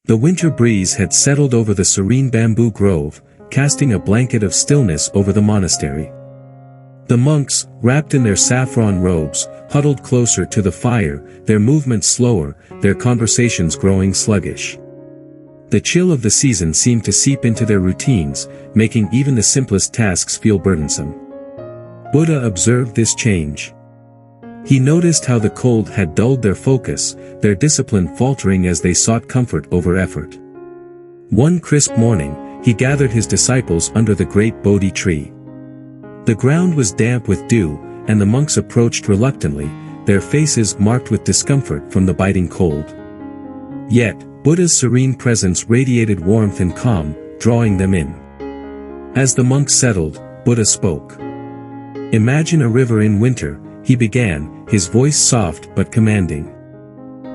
The winter breeze had settled over the serene bamboo grove, casting a blanket of stillness over the monastery. The monks, wrapped in their saffron robes, huddled closer to the fire, their movements slower, their conversations growing sluggish. The chill of the season seemed to seep into their routines, making even the simplest tasks feel burdensome. Buddha observed this change. He noticed how the cold had dulled their focus, their discipline faltering as they sought comfort over effort. One crisp morning, he gathered his disciples under the great Bodhi tree. The ground was damp with dew, and the monks approached reluctantly, their faces marked with discomfort from the biting cold. Yet, Buddha's serene presence radiated warmth and calm, drawing them in. As the monks settled, Buddha spoke. "Imagine a river in winter," he began, his voice soft but commanding.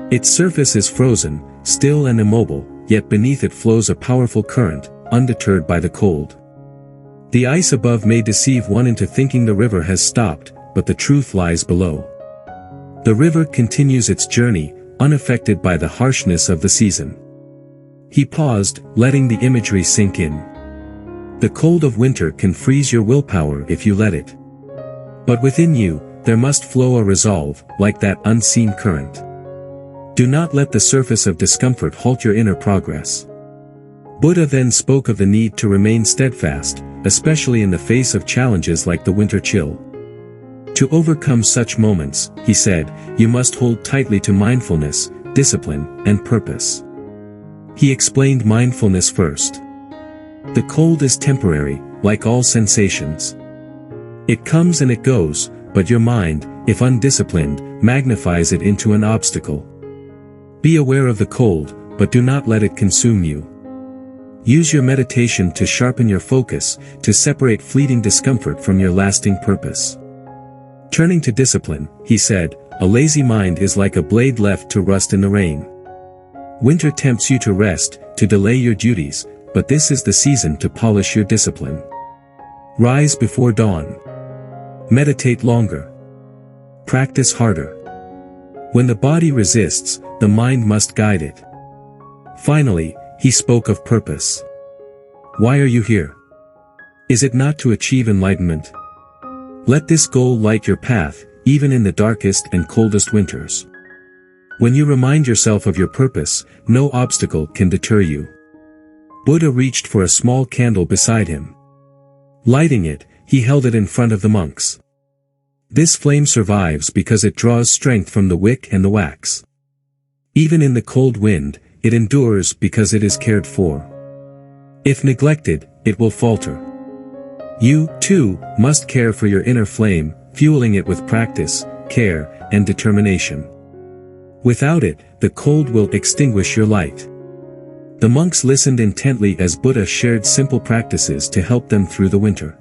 "Its surface is frozen, still and immobile, yet beneath it flows a powerful current, undeterred by the cold. The ice above may deceive one into thinking the river has stopped, but the truth lies below. The river continues its journey, unaffected by the harshness of the season." He paused, letting the imagery sink in. The cold of winter can freeze your willpower if you let it. But within you, there must flow a resolve, like that unseen current. Do not let the surface of discomfort halt your inner progress. Buddha then spoke of the need to remain steadfast, especially in the face of challenges like the winter chill. To overcome such moments, he said, you must hold tightly to mindfulness, discipline, and purpose. He explained mindfulness first. The cold is temporary, like all sensations. It comes and it goes, but your mind, if undisciplined, magnifies it into an obstacle. Be aware of the cold, but do not let it consume you. Use your meditation to sharpen your focus, to separate fleeting discomfort from your lasting purpose. Turning to discipline, he said, a lazy mind is like a blade left to rust in the rain. Winter tempts you to rest, to delay your duties, but this is the season to polish your discipline. Rise before dawn. Meditate longer. Practice harder. When the body resists, the mind must guide it. Finally, he spoke of purpose. Why are you here? Is it not to achieve enlightenment? Let this goal light your path, even in the darkest and coldest winters. When you remind yourself of your purpose, no obstacle can deter you. Buddha reached for a small candle beside him. Lighting it, he held it in front of the monks. This flame survives because it draws strength from the wick and the wax. Even in the cold wind, it endures because it is cared for. If neglected, it will falter. You, too, must care for your inner flame, fueling it with practice, care, and determination. Without it, the cold will extinguish your light. The monks listened intently as Buddha shared simple practices to help them through the winter.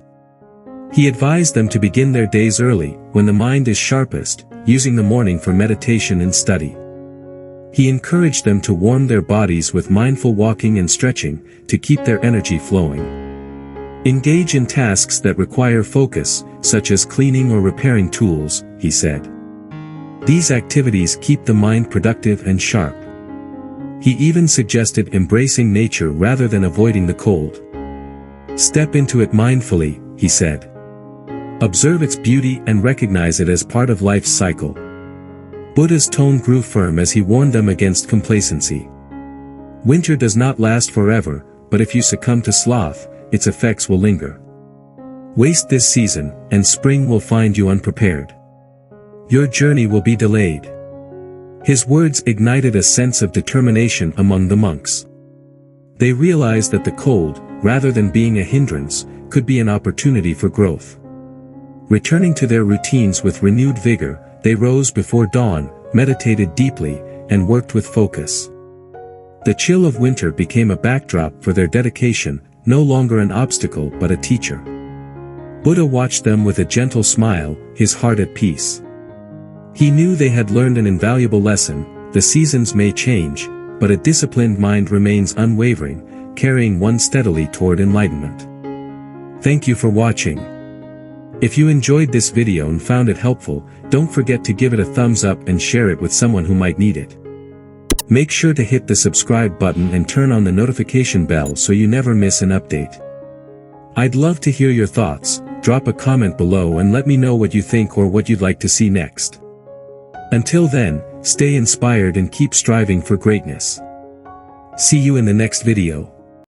He advised them to begin their days early, when the mind is sharpest, using the morning for meditation and study. He encouraged them to warm their bodies with mindful walking and stretching, to keep their energy flowing. Engage in tasks that require focus, such as cleaning or repairing tools, he said. These activities keep the mind productive and sharp. He even suggested embracing nature rather than avoiding the cold. Step into it mindfully, he said. Observe its beauty and recognize it as part of life's cycle. Buddha's tone grew firm as he warned them against complacency. Winter does not last forever, but if you succumb to sloth, its effects will linger. Waste this season, and spring will find you unprepared. Your journey will be delayed. His words ignited a sense of determination among the monks. They realized that the cold, rather than being a hindrance, could be an opportunity for growth. Returning to their routines with renewed vigor, they rose before dawn, meditated deeply, and worked with focus. The chill of winter became a backdrop for their dedication, no longer an obstacle but a teacher. Buddha watched them with a gentle smile, his heart at peace. He knew they had learned an invaluable lesson. The seasons may change, but a disciplined mind remains unwavering, carrying one steadily toward enlightenment. Thank you for watching. If you enjoyed this video and found it helpful, don't forget to give it a thumbs up and share it with someone who might need it. Make sure to hit the subscribe button and turn on the notification bell so you never miss an update. I'd love to hear your thoughts. Drop a comment below and let me know what you think or what you'd like to see next. Until then, stay inspired and keep striving for greatness. See you in the next video.